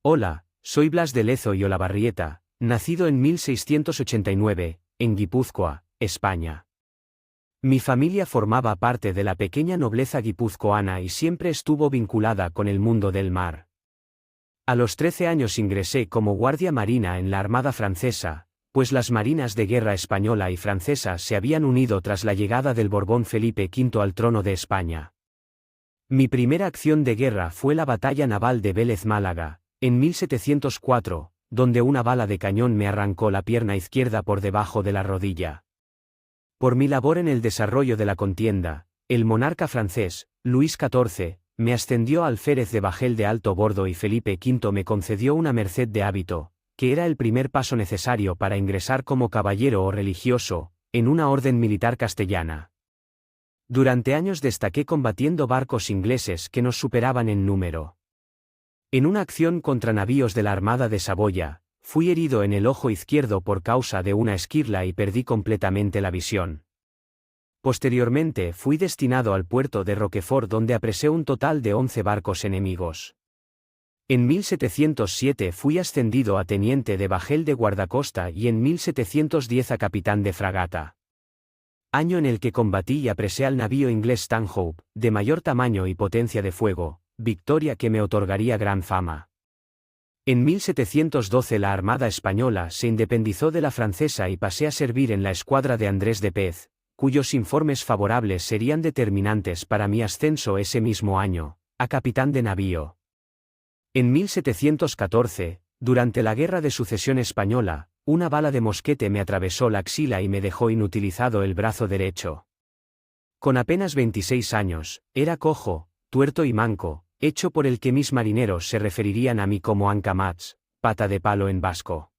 Hola, soy Blas de Lezo y Olavarrieta, nacido en 1689, en Guipúzcoa, España. Mi familia formaba parte de la pequeña nobleza guipuzcoana y siempre estuvo vinculada con el mundo del mar. A los 13 años ingresé como guardia marina en la Armada francesa, pues las marinas de guerra española y francesa se habían unido tras la llegada del Borbón Felipe V al trono de España. Mi primera acción de guerra fue la batalla naval de Vélez Málaga, en 1704, donde una bala de cañón me arrancó la pierna izquierda por debajo de la rodilla. Por mi labor en el desarrollo de la contienda, el monarca francés, Luis XIV, me ascendió a alférez de bajel de alto bordo y Felipe V me concedió una merced de hábito, que era el primer paso necesario para ingresar como caballero o religioso, en una orden militar castellana. Durante años destaqué combatiendo barcos ingleses que nos superaban en número. En una acción contra navíos de la Armada de Saboya, fui herido en el ojo izquierdo por causa de una esquirla y perdí completamente la visión. Posteriormente fui destinado al puerto de Roquefort donde apresé un total de 11 barcos enemigos. En 1707 fui ascendido a teniente de bajel de guardacosta y en 1710 a capitán de fragata. Año en el que combatí y apresé al navío inglés Stanhope, de mayor tamaño y potencia de fuego, victoria que me otorgaría gran fama. En 1712 la Armada española se independizó de la francesa y pasé a servir en la escuadra de Andrés de Pez, cuyos informes favorables serían determinantes para mi ascenso ese mismo año, a capitán de navío. En 1714, durante la Guerra de Sucesión Española, una bala de mosquete me atravesó la axila y me dejó inutilizado el brazo derecho. Con apenas 26 años, era cojo, tuerto y manco, hecho por el que mis marineros se referirían a mí como ancamats, pata de palo en vasco.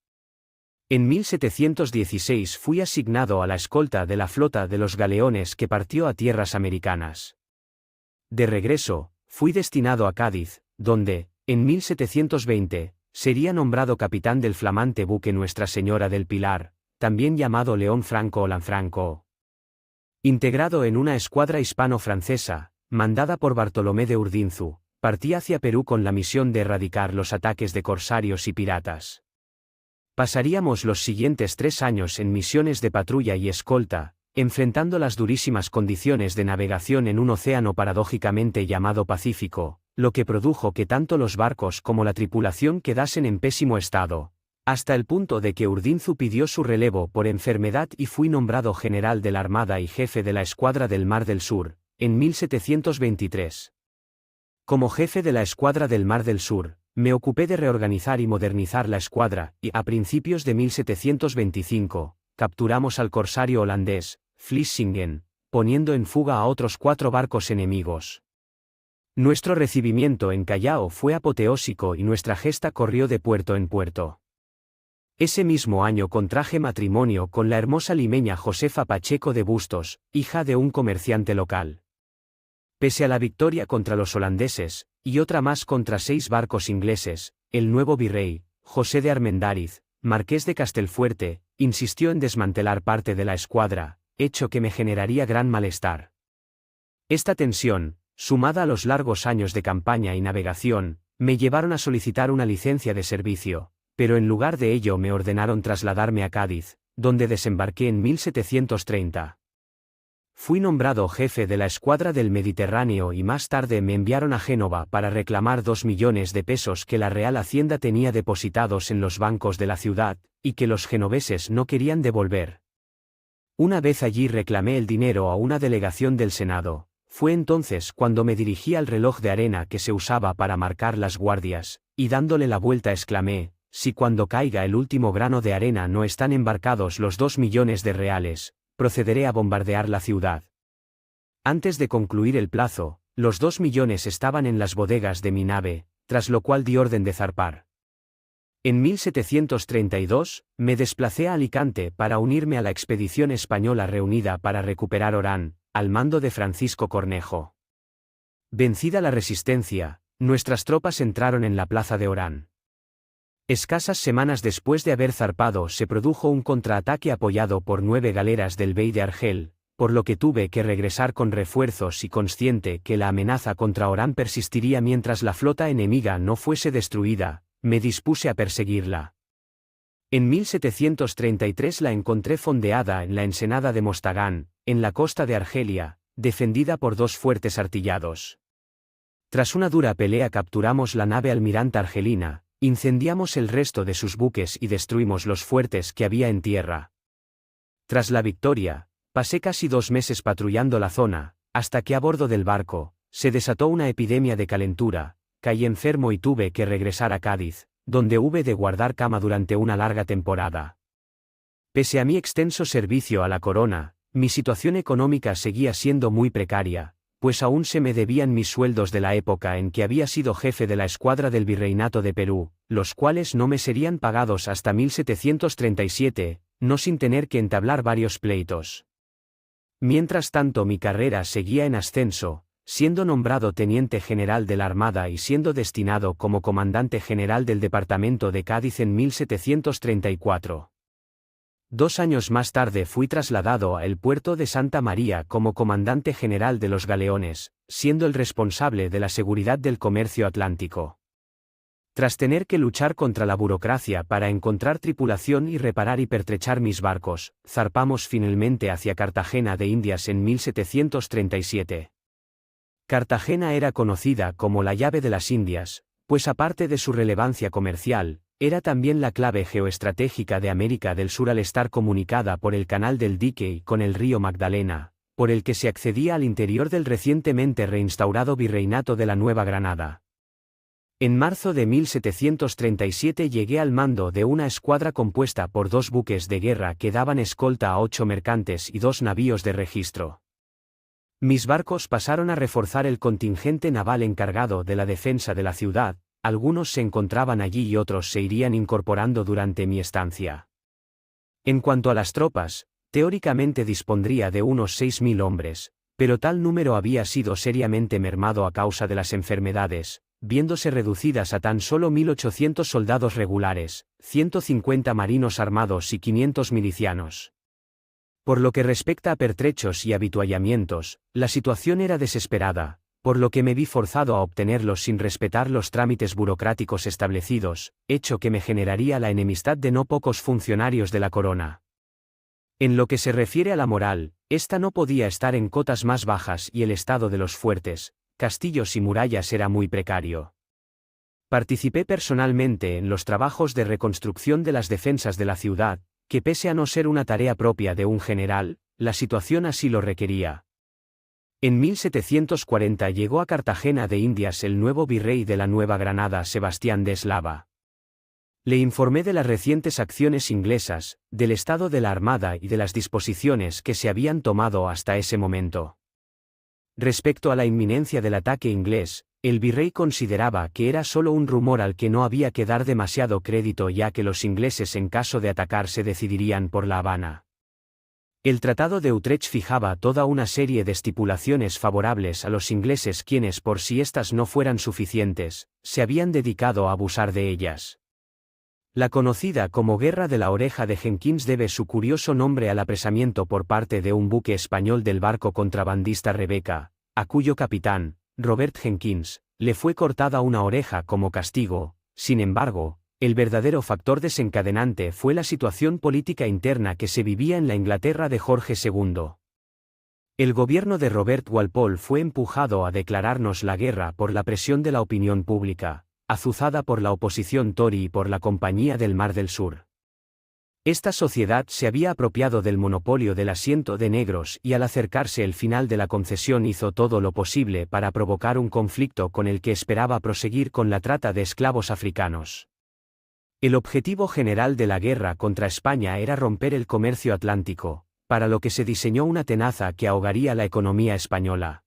En 1716 fui asignado a la escolta de la flota de los galeones que partió a tierras americanas. De regreso, fui destinado a Cádiz, donde, en 1720, sería nombrado capitán del flamante buque Nuestra Señora del Pilar, también llamado León Franco o Lanfranco. Integrado en una escuadra hispano-francesa, mandada por Bartolomé de Urdinzu, partí hacia Perú con la misión de erradicar los ataques de corsarios y piratas. Pasaríamos los siguientes 3 años en misiones de patrulla y escolta, enfrentando las durísimas condiciones de navegación en un océano paradójicamente llamado Pacífico, lo que produjo que tanto los barcos como la tripulación quedasen en pésimo estado, hasta el punto de que Urdinzu pidió su relevo por enfermedad y fui nombrado general de la Armada y jefe de la Escuadra del Mar del Sur, en 1723. Como jefe de la Escuadra del Mar del Sur, me ocupé de reorganizar y modernizar la escuadra, y a principios de 1725, capturamos al corsario holandés, Vlissingen, poniendo en fuga a otros 4 barcos enemigos. Nuestro recibimiento en Callao fue apoteósico y nuestra gesta corrió de puerto en puerto. Ese mismo año contraje matrimonio con la hermosa limeña Josefa Pacheco de Bustos, hija de un comerciante local. Pese a la victoria contra los holandeses, y otra más contra 6 barcos ingleses, el nuevo virrey, José de Armendáriz, marqués de Castelfuerte, insistió en desmantelar parte de la escuadra, hecho que me generaría gran malestar. Esta tensión, sumada a los largos años de campaña y navegación, me llevaron a solicitar una licencia de servicio, pero en lugar de ello me ordenaron trasladarme a Cádiz, donde desembarqué en 1730. Fui nombrado jefe de la escuadra del Mediterráneo y más tarde me enviaron a Génova para reclamar 2 millones de pesos que la Real Hacienda tenía depositados en los bancos de la ciudad, y que los genoveses no querían devolver. Una vez allí reclamé el dinero a una delegación del Senado. Fue entonces cuando me dirigí al reloj de arena que se usaba para marcar las guardias, y dándole la vuelta exclamé: si cuando caiga el último grano de arena no están embarcados los 2 millones de reales, procederé a bombardear la ciudad. Antes de concluir el plazo, los 2 millones estaban en las bodegas de mi nave, tras lo cual di orden de zarpar. En 1732, me desplacé a Alicante para unirme a la expedición española reunida para recuperar Orán, al mando de Francisco Cornejo. Vencida la resistencia, nuestras tropas entraron en la plaza de Orán. Escasas semanas después de haber zarpado se produjo un contraataque apoyado por 9 galeras del Bey de Argel, por lo que tuve que regresar con refuerzos y consciente que la amenaza contra Orán persistiría mientras la flota enemiga no fuese destruida, me dispuse a perseguirla. En 1733 la encontré fondeada en la ensenada de Mostagán, en la costa de Argelia, defendida por 2 fuertes artillados. Tras una dura pelea capturamos la nave almirante argelina, incendiamos el resto de sus buques y destruimos los fuertes que había en tierra. Tras la victoria, pasé casi 2 meses patrullando la zona, hasta que a bordo del barco, se desató una epidemia de calentura, caí enfermo y tuve que regresar a Cádiz, donde hube de guardar cama durante una larga temporada. Pese a mi extenso servicio a la corona, mi situación económica seguía siendo muy precaria, pues aún se me debían mis sueldos de la época en que había sido jefe de la escuadra del Virreinato de Perú, los cuales no me serían pagados hasta 1737, no sin tener que entablar varios pleitos. Mientras tanto mi carrera seguía en ascenso, siendo nombrado teniente general de la Armada y siendo destinado como comandante general del departamento de Cádiz en 1734. 2 años más tarde fui trasladado a el puerto de Santa María como comandante general de los galeones, siendo el responsable de la seguridad del comercio atlántico. Tras tener que luchar contra la burocracia para encontrar tripulación y reparar y pertrechar mis barcos, zarpamos finalmente hacia Cartagena de Indias en 1737. Cartagena era conocida como la llave de las Indias, pues aparte de su relevancia comercial, era también la clave geoestratégica de América del Sur al estar comunicada por el Canal del Dique y con el río Magdalena, por el que se accedía al interior del recientemente reinstaurado Virreinato de la Nueva Granada. En marzo de 1737 llegué al mando de una escuadra compuesta por 2 buques de guerra que daban escolta a 8 mercantes y 2 navíos de registro. Mis barcos pasaron a reforzar el contingente naval encargado de la defensa de la ciudad, algunos se encontraban allí y otros se irían incorporando durante mi estancia. En cuanto a las tropas, teóricamente dispondría de unos 6.000 hombres, pero tal número había sido seriamente mermado a causa de las enfermedades, viéndose reducidas a tan solo 1.800 soldados regulares, 150 marinos armados y 500 milicianos. Por lo que respecta a pertrechos y avituallamientos, la situación era desesperada, por lo que me vi forzado a obtenerlos sin respetar los trámites burocráticos establecidos, hecho que me generaría la enemistad de no pocos funcionarios de la corona. En lo que se refiere a la moral, esta no podía estar en cotas más bajas y el estado de los fuertes, castillos y murallas era muy precario. Participé personalmente en los trabajos de reconstrucción de las defensas de la ciudad, que pese a no ser una tarea propia de un general, la situación así lo requería. En 1740 llegó a Cartagena de Indias el nuevo virrey de la Nueva Granada, Sebastián de Eslava. Le informé de las recientes acciones inglesas, del estado de la Armada y de las disposiciones que se habían tomado hasta ese momento. Respecto a la inminencia del ataque inglés, el virrey consideraba que era solo un rumor al que no había que dar demasiado crédito, ya que los ingleses en caso de atacar se decidirían por La Habana. El Tratado de Utrecht fijaba toda una serie de estipulaciones favorables a los ingleses, quienes, por si éstas no fueran suficientes, se habían dedicado a abusar de ellas. La conocida como Guerra de la Oreja de Jenkins debe su curioso nombre al apresamiento por parte de un buque español del barco contrabandista Rebeca, a cuyo capitán, Robert Jenkins, le fue cortada una oreja como castigo. Sin embargo, el verdadero factor desencadenante fue la situación política interna que se vivía en la Inglaterra de Jorge II. El gobierno de Robert Walpole fue empujado a declararnos la guerra por la presión de la opinión pública, azuzada por la oposición Tory y por la Compañía del Mar del Sur. Esta sociedad se había apropiado del monopolio del asiento de negros y al acercarse el final de la concesión hizo todo lo posible para provocar un conflicto con el que esperaba proseguir con la trata de esclavos africanos. El objetivo general de la guerra contra España era romper el comercio atlántico, para lo que se diseñó una tenaza que ahogaría la economía española.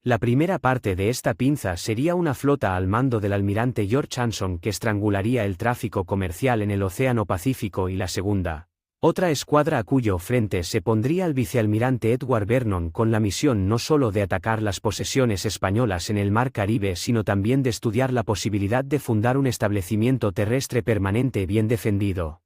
La primera parte de esta pinza sería una flota al mando del almirante George Anson que estrangularía el tráfico comercial en el Océano Pacífico, y la segunda, otra escuadra a cuyo frente se pondría el vicealmirante Edward Vernon con la misión no solo de atacar las posesiones españolas en el Mar Caribe, sino también de estudiar la posibilidad de fundar un establecimiento terrestre permanente bien defendido.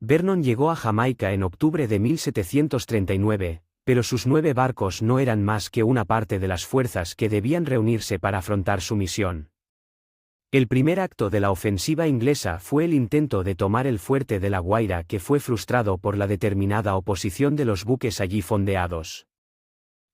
Vernon llegó a Jamaica en octubre de 1739, pero sus 9 barcos no eran más que una parte de las fuerzas que debían reunirse para afrontar su misión. El primer acto de la ofensiva inglesa fue el intento de tomar el fuerte de La Guaira, que fue frustrado por la determinada oposición de los buques allí fondeados.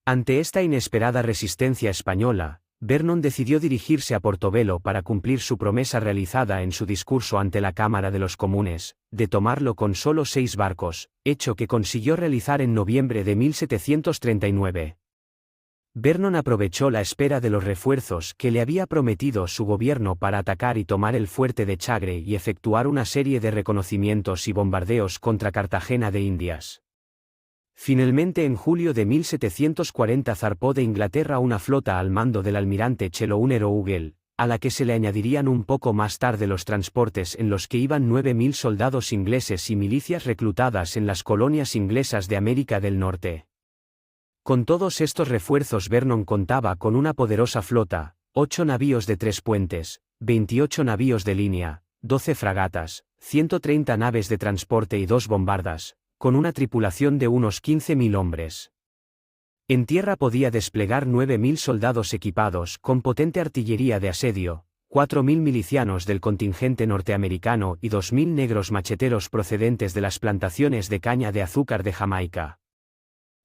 Ante esta inesperada resistencia española, Vernon decidió dirigirse a Portobelo para cumplir su promesa realizada en su discurso ante la Cámara de los Comunes, de tomarlo con solo 6 barcos, hecho que consiguió realizar en noviembre de 1739. Vernon aprovechó la espera de los refuerzos que le había prometido su gobierno para atacar y tomar el fuerte de Chagre y efectuar una serie de reconocimientos y bombardeos contra Cartagena de Indias. Finalmente, en julio de 1740 zarpó de Inglaterra una flota al mando del almirante Chelouneiro Ugel, a la que se le añadirían un poco más tarde los transportes en los que iban 9.000 soldados ingleses y milicias reclutadas en las colonias inglesas de América del Norte. Con todos estos refuerzos, Vernon contaba con una poderosa flota: 8 navíos de 3 puentes, 28 navíos de línea, 12 fragatas, 130 naves de transporte y 2 bombardas, con una tripulación de unos 15.000 hombres. En tierra podía desplegar 9.000 soldados equipados con potente artillería de asedio, 4.000 milicianos del contingente norteamericano y 2.000 negros macheteros procedentes de las plantaciones de caña de azúcar de Jamaica.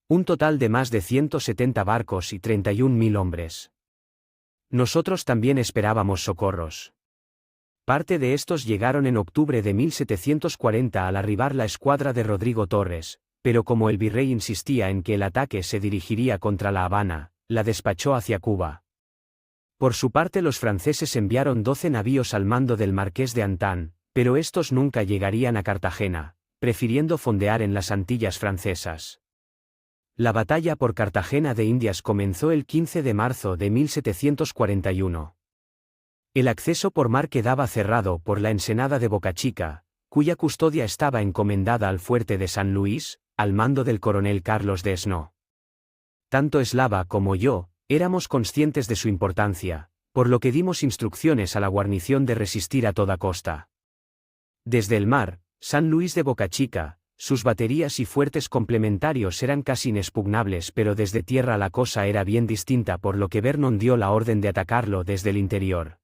Un total de más de 170 barcos y 31.000 hombres. Nosotros también esperábamos socorros. Parte de estos llegaron en octubre de 1740 al arribar la escuadra de Rodrigo Torres, pero como el virrey insistía en que el ataque se dirigiría contra La Habana, la despachó hacia Cuba. Por su parte, los franceses enviaron 12 navíos al mando del marqués de Antán, pero estos nunca llegarían a Cartagena, prefiriendo fondear en las Antillas francesas. La batalla por Cartagena de Indias comenzó el 15 de marzo de 1741. El acceso por mar quedaba cerrado por la ensenada de Boca Chica, cuya custodia estaba encomendada al fuerte de San Luis, al mando del coronel Carlos de Snow. Tanto Eslava como yo éramos conscientes de su importancia, por lo que dimos instrucciones a la guarnición de resistir a toda costa. Desde el mar, San Luis de Boca Chica, sus baterías y fuertes complementarios eran casi inexpugnables, pero desde tierra la cosa era bien distinta, por lo que Vernon dio la orden de atacarlo desde el interior.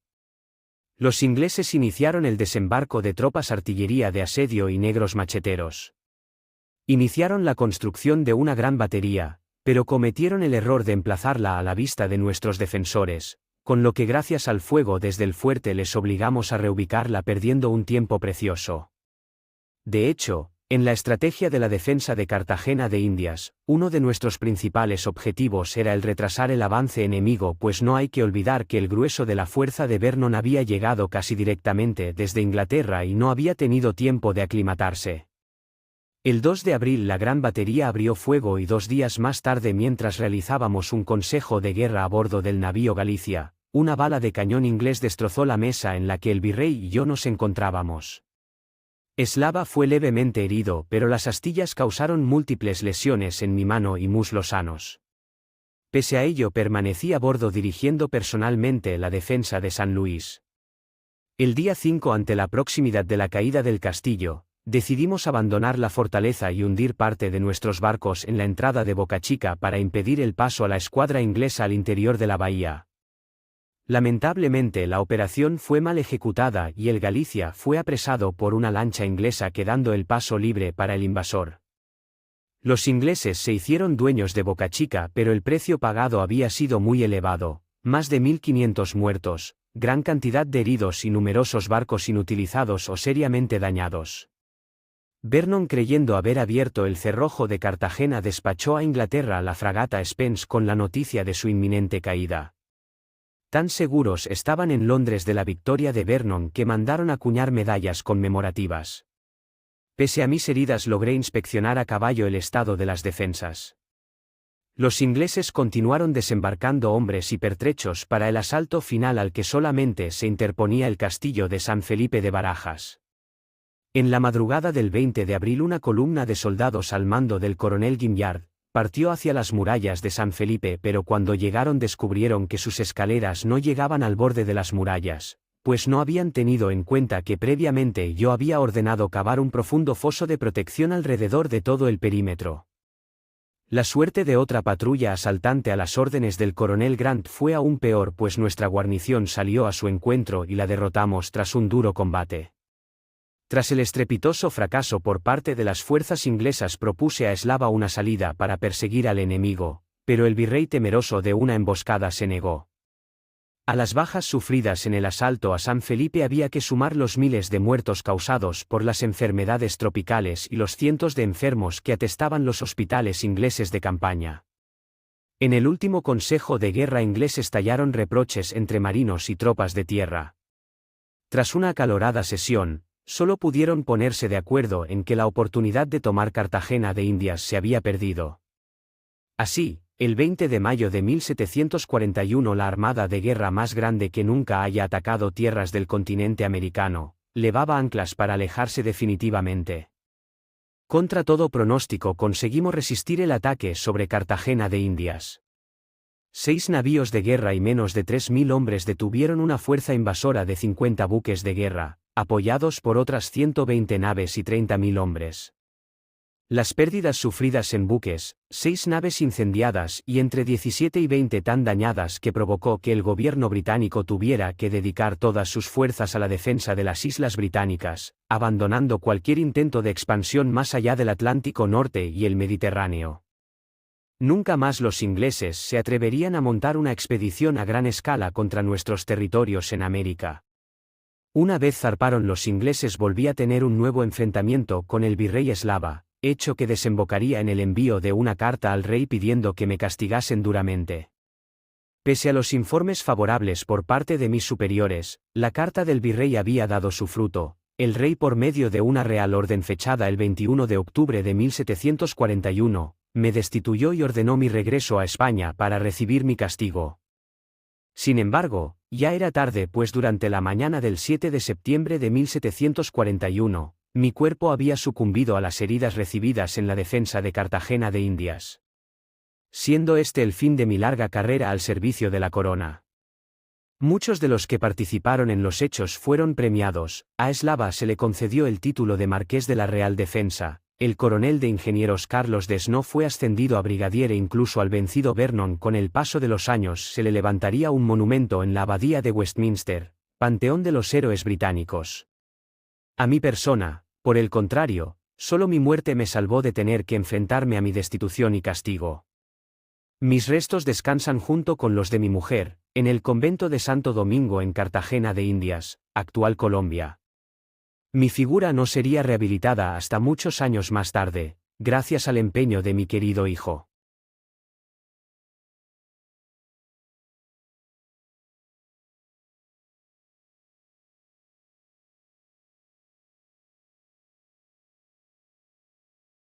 Los ingleses iniciaron el desembarco de tropas, artillería de asedio y negros macheteros. Iniciaron la construcción de una gran batería, pero cometieron el error de emplazarla a la vista de nuestros defensores, con lo que gracias al fuego desde el fuerte les obligamos a reubicarla, perdiendo un tiempo precioso. De hecho, en la estrategia de la defensa de Cartagena de Indias, uno de nuestros principales objetivos era el retrasar el avance enemigo, pues no hay que olvidar que el grueso de la fuerza de Vernon había llegado casi directamente desde Inglaterra y no había tenido tiempo de aclimatarse. El 2 de abril la gran batería abrió fuego y 2 días más tarde, mientras realizábamos un consejo de guerra a bordo del navío Galicia, una bala de cañón inglés destrozó la mesa en la que el virrey y yo nos encontrábamos. Eslava fue levemente herido, pero las astillas causaron múltiples lesiones en mi mano y muslos sanos. Pese a ello, permanecí a bordo dirigiendo personalmente la defensa de San Luis. El día 5, ante la proximidad de la caída del castillo, decidimos abandonar la fortaleza y hundir parte de nuestros barcos en la entrada de Boca Chica para impedir el paso a la escuadra inglesa al interior de la bahía. Lamentablemente, la operación fue mal ejecutada y el Galicia fue apresado por una lancha inglesa, quedando el paso libre para el invasor. Los ingleses se hicieron dueños de Boca Chica, pero el precio pagado había sido muy elevado: más de 1.500 muertos, gran cantidad de heridos y numerosos barcos inutilizados o seriamente dañados. Vernon, creyendo haber abierto el cerrojo de Cartagena, despachó a Inglaterra la fragata Spence con la noticia de su inminente caída. Tan seguros estaban en Londres de la victoria de Vernon que mandaron acuñar medallas conmemorativas. Pese a mis heridas, logré inspeccionar a caballo el estado de las defensas. Los ingleses continuaron desembarcando hombres y pertrechos para el asalto final, al que solamente se interponía el castillo de San Felipe de Barajas. En la madrugada del 20 de abril, una columna de soldados al mando del coronel Guimard partió hacia las murallas de San Felipe, pero cuando llegaron descubrieron que sus escaleras no llegaban al borde de las murallas, pues no habían tenido en cuenta que previamente yo había ordenado cavar un profundo foso de protección alrededor de todo el perímetro. La suerte de otra patrulla asaltante a las órdenes del coronel Grant fue aún peor, pues nuestra guarnición salió a su encuentro y la derrotamos tras un duro combate. Tras el estrepitoso fracaso por parte de las fuerzas inglesas, propuse a Eslava una salida para perseguir al enemigo, pero el virrey, temeroso de una emboscada, se negó. A las bajas sufridas en el asalto a San Felipe había que sumar los miles de muertos causados por las enfermedades tropicales y los cientos de enfermos que atestaban los hospitales ingleses de campaña. En el último consejo de guerra inglés estallaron reproches entre marinos y tropas de tierra. Tras una acalorada sesión, solo pudieron ponerse de acuerdo en que la oportunidad de tomar Cartagena de Indias se había perdido. Así, el 20 de mayo de 1741, la armada de guerra más grande que nunca haya atacado tierras del continente americano, levaba anclas para alejarse definitivamente. Contra todo pronóstico conseguimos resistir el ataque sobre Cartagena de Indias. 6 navíos de guerra y menos de 3.000 hombres detuvieron una fuerza invasora de 50 buques de guerra, apoyados por otras 120 naves y 30.000 hombres. Las pérdidas sufridas en buques, 6 naves incendiadas y entre 17 y 20 tan dañadas, que provocó que el gobierno británico tuviera que dedicar todas sus fuerzas a la defensa de las islas británicas, abandonando cualquier intento de expansión más allá del Atlántico Norte y el Mediterráneo. Nunca más los ingleses se atreverían a montar una expedición a gran escala contra nuestros territorios en América. Una vez zarparon los ingleses, volví a tener un nuevo enfrentamiento con el virrey Eslava, hecho que desembocaría en el envío de una carta al rey pidiendo que me castigasen duramente. Pese a los informes favorables por parte de mis superiores, la carta del virrey había dado su fruto. El rey, por medio de una real orden fechada el 21 de octubre de 1741, me destituyó y ordenó mi regreso a España para recibir mi castigo. Sin embargo, ya era tarde, pues durante la mañana del 7 de septiembre de 1741, mi cuerpo había sucumbido a las heridas recibidas en la defensa de Cartagena de Indias. Siendo este el fin de mi larga carrera al servicio de la corona. Muchos de los que participaron en los hechos fueron premiados. A Eslava se le concedió el título de Marqués de la Real Defensa, el coronel de ingenieros Carlos de Snow fue ascendido a brigadier e incluso al vencido Vernon con el paso de los años se le levantaría un monumento en la abadía de Westminster, panteón de los héroes británicos. A mi persona, por el contrario, solo mi muerte me salvó de tener que enfrentarme a mi destitución y castigo. Mis restos descansan junto con los de mi mujer, en el convento de Santo Domingo en Cartagena de Indias, actual Colombia. Mi figura no sería rehabilitada hasta muchos años más tarde, gracias al empeño de mi querido hijo.